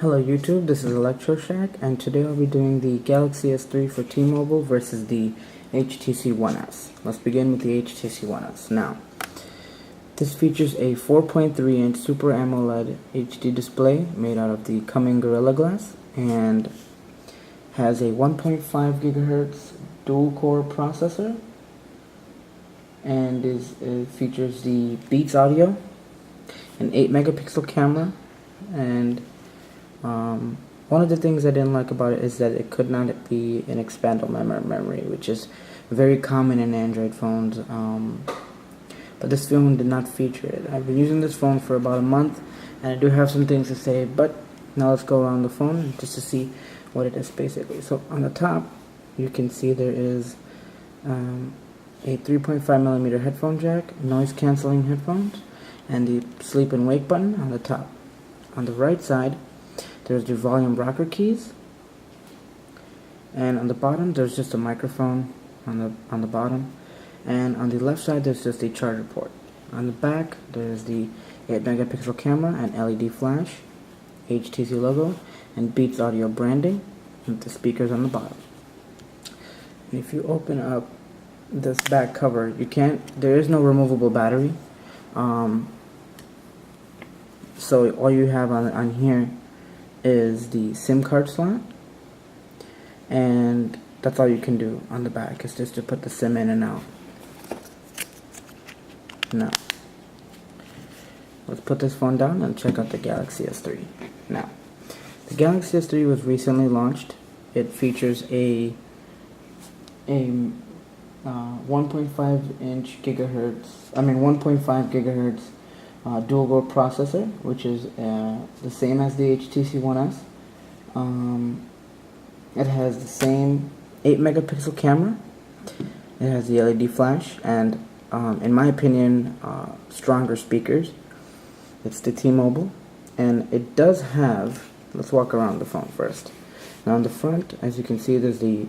Hello YouTube, this is ElectroShack, and today I'll be doing the Galaxy S3 for T-Mobile versus the HTC One S. Let's begin with the HTC One S. Now, this features a 4.3-inch Super AMOLED HD display made out of the Cumming Gorilla Glass and has a 1.5 GHz dual-core processor, and it features the Beats audio, an 8-megapixel camera, and one of the things I didn't like about it is that it could not be an expandable memory, which is very common in Android phones. But this phone did not feature it. I've been using this phone for about a month, and I do have some things to say. But now let's go around the phone just to see what it is basically. So on the top, you can see there is a 3.5mm headphone jack, noise canceling headphones, and the sleep and wake button on the top. On the right side, there's the volume rocker keys, and on the bottom there's just a microphone on the bottom, and on the left side there's just a charger port. On the back there's the 8-megapixel camera and LED flash, HTC logo, and Beats audio branding, with the speakers on the bottom. And if you open up this back cover, there is no removable battery, so all you have on here is the SIM card slot, and that's all you can do on the back, is just to put the SIM in and out. Now, let's put this phone down and check out the Galaxy S3. Now, the Galaxy S3 was recently launched. It features a 1.5 gigahertz dual-core processor, which is the same as the HTC One S. It has the same 8-megapixel camera. It has the LED flash, and in my opinion, stronger speakers. It's the T-Mobile, and it does have. Let's walk around the phone first. Now on the front, as you can see, there's the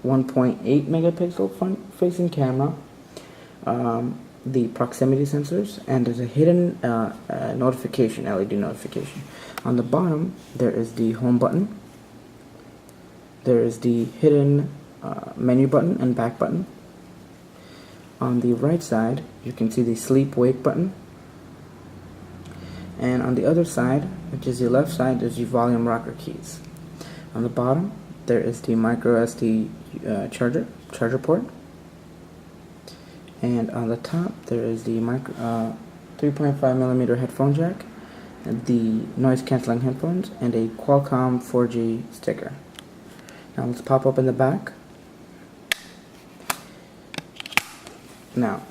1.8-megapixel front-facing camera, the proximity sensors, and there's a hidden notification, LED notification. On the bottom, there is the home button. There is the hidden menu button and back button. On the right side, you can see the sleep-wake button. And on the other side, which is the left side, there's the volume rocker keys. On the bottom, there is the micro SD charger port. And on the top, there is the 3.5mm headphone jack, and the noise cancelling headphones, and a Qualcomm 4G sticker. Now let's pop open the back. Now,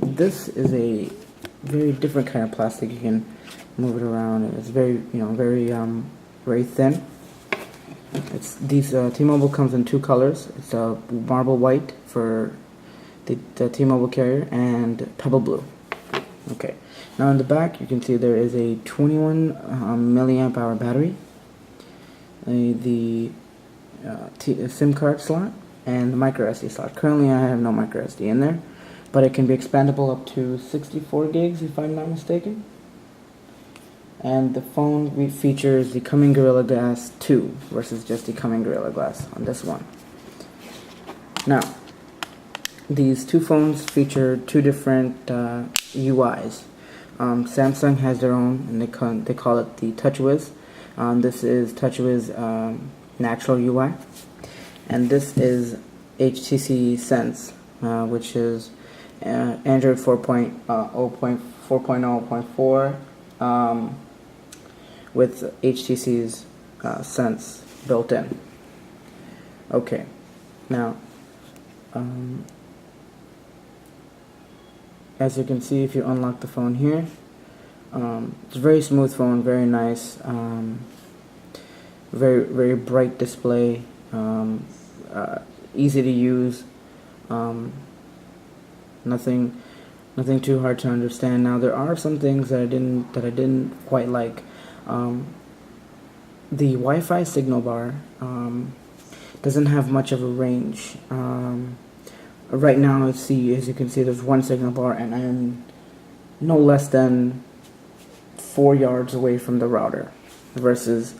this is a very different kind of plastic. You can move it around, and it's very, very thin. T-Mobile comes in two colors. It's a marble white for the T-Mobile carrier, and pebble blue. Okay, now in the back you can see there is a 21 milliamp hour battery, the SIM card slot, and the micro SD slot. Currently I have no micro SD in there, but it can be expandable up to 64 gigs if I'm not mistaken. And the phone features the Cumming Gorilla Glass 2 versus just the Cumming Gorilla Glass on this one. Now, these two phones feature two different UIs. Samsung has their own, and they call it the TouchWiz. This is TouchWiz Natural UI, and this is HTC Sense, which is Android 4.0.4 with HTC's Sense built in. Okay, now. As you can see, if you unlock the phone here, it's a very smooth phone, very nice, very, very bright display, easy to use, nothing too hard to understand. Now there are some things that I didn't quite like. The Wi-Fi signal bar doesn't have much of a range. Right now, as you can see, there's one signal bar, and I'm no less than 4 yards away from the router. versus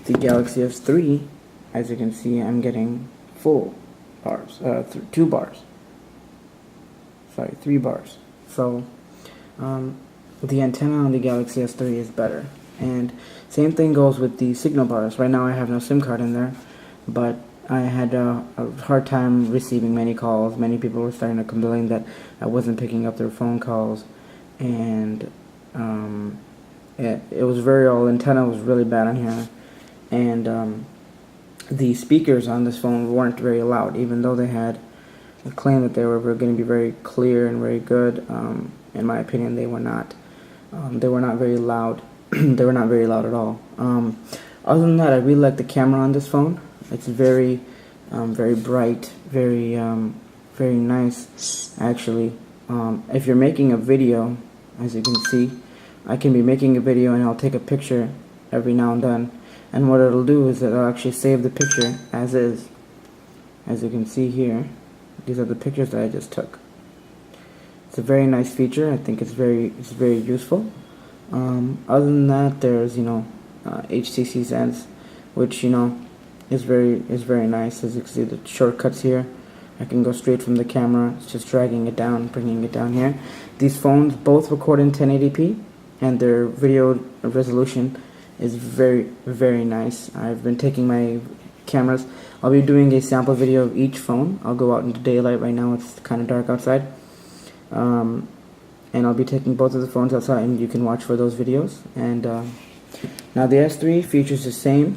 the Galaxy S3. As you can see, I'm getting full bars, 2 bars. Sorry, 3 bars. So the antenna on the Galaxy S3 is better. And same thing goes with the signal bars. Right now I have no SIM card in there, but I had a hard time receiving many calls. Many people were starting to complain that I wasn't picking up their phone calls, and it was very old. Antenna was really bad on here, and the speakers on this phone weren't very loud, even though they had a claim that they were going to be very clear and very good. In my opinion, they were not. They were not very loud. They were not very loud at all. Other than that, I really like the camera on this phone. It's very bright, very nice. Actually, if you're making a video, as you can see, I can be making a video and I'll take a picture every now and then. And what it'll do is it'll actually save the picture as is. As you can see here, these are the pictures that I just took. It's a very nice feature. I think it's very useful. Other than that, there's HTC Sense, which is very nice. As you can see, the shortcuts here, I can go straight from the camera. It's just dragging it down, bringing it down here. These phones both record in 1080p, and their video resolution is very nice. I've been taking my cameras. I'll be doing a sample video of each phone. I'll go out into daylight. Right now it's kind of dark outside, and I'll be taking both of the phones outside, and you can watch for those videos. And now the S3 features the same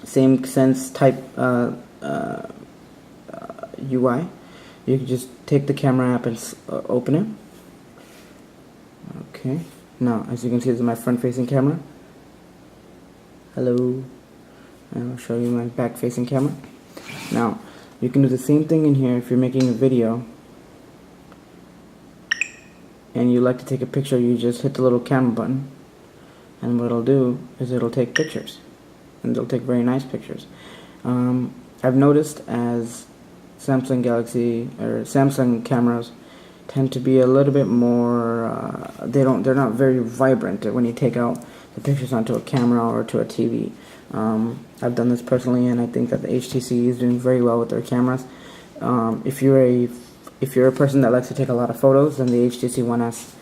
Sense type UI. You can just take the camera app and open it. Okay. Now, as you can see, this is my front-facing camera. Hello. And I'll show you my back-facing camera. Now, you can do the same thing in here if you're making a video and you like to take a picture. You just hit the little camera button, and what it'll do is it'll take pictures, and it'll take very nice pictures. I've noticed as Samsung cameras tend to be a little bit more they're not very vibrant when you take out the pictures onto a camera or to a TV. I've done this personally, and I think that the HTC is doing very well with their cameras. If you're a person that likes to take a lot of photos, then the HTC One S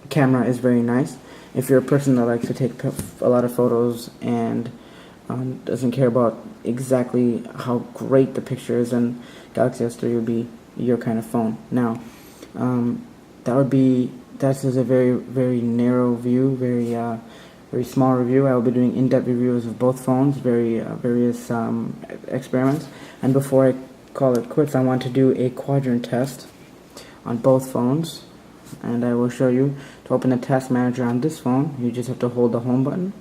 camera is very nice. If you're a person that likes to take a lot of photos and doesn't care about exactly how great the picture is, then Galaxy S3 would be your kind of phone. Now, that's just a very narrow view, very small review. I will be doing in-depth reviews of both phones, various experiments. And before I call it quits, I want to do a quadrant test on both phones, and I will show you. To open a task manager on this phone, you just have to hold the home button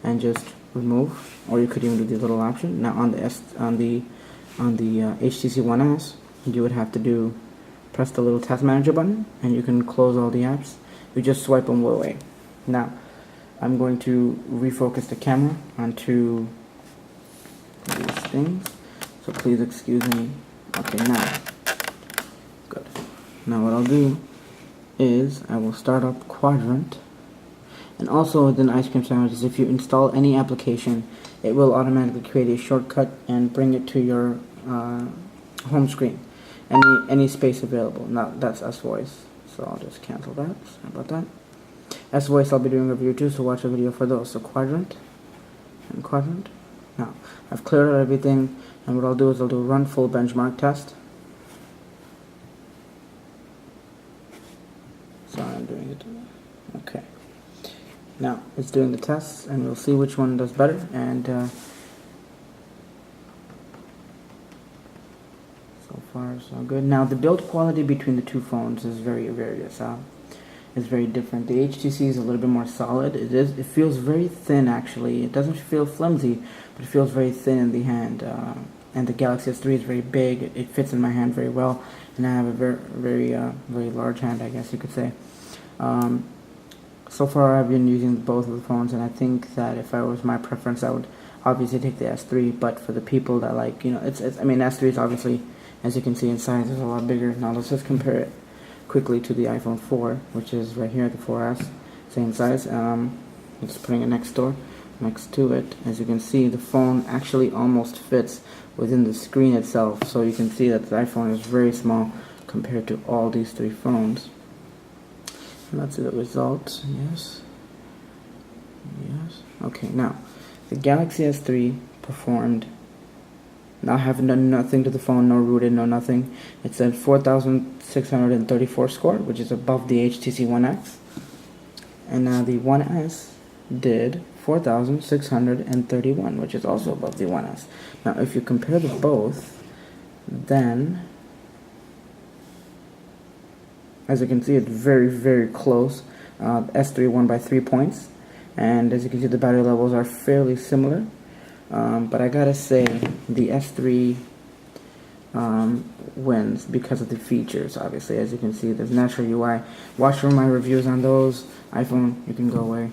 and just remove, or you could even do the little option. Now on the HTC One S, you would have to press the little task manager button, and you can close all the apps. You just swipe them away. Now I'm going to refocus the camera onto these things, so please excuse me. Okay, now good. Now what I'll do is I will start up Quadrant. And also within Ice Cream Sandwiches, if you install any application, it will automatically create a shortcut and bring it to your home screen. Any space available. Now that's S-Voice, so I'll just cancel that. Sorry about that. S-Voice I'll be doing a review too, so watch a video for those. So Quadrant and Quadrant. Now I've cleared out everything, and what I'll do is I'll do run full benchmark test. Sorry, I'm doing it. Okay. Now it's doing the tests, and we'll see which one does better. And so far so good. Now the build quality between the two phones is very different. The HTC is a little bit more solid. It feels very thin actually. It doesn't feel flimsy, but it feels very thin in the hand. And the Galaxy S3 is very big. It fits in my hand very well, and I have a very large hand, I guess you could say. So far I've been using both of the phones, and I think that if I was my preference, I would obviously take the S3. But for the people that like, S3 is obviously, as you can see in size, is a lot bigger. Now let's just compare it quickly to the iPhone 4, which is right here, the 4S, same size. I'm just putting it next to it. As you can see, the phone actually almost fits within the screen itself, so you can see that the iPhone is very small compared to all these three phones. And let's see the results. Yes. Okay, now the Galaxy S3 performed, not having done nothing to the phone, no rooted, no nothing. It said 4,634 score, which is above the HTC One X. And now the One S did 4,631, which is also above the One S. Now if you compare the both, then as you can see, it's very close. S3 won by 3 points, and as you can see, the battery levels are fairly similar. But I gotta say, the S3 wins because of the features. Obviously, as you can see, there's natural UI. Watch for my reviews on those. iPhone, you can go away.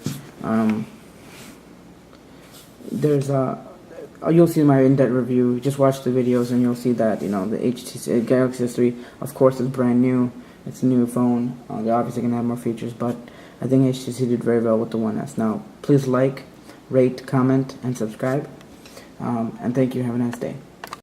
You'll see my in-depth review. Just watch the videos and you'll see that, the HTC Galaxy S3, of course, is brand new. It's a new phone. They're obviously going to have more features, but I think HTC did very well with the One S. Now, please like, rate, comment, and subscribe. And thank you. Have a nice day.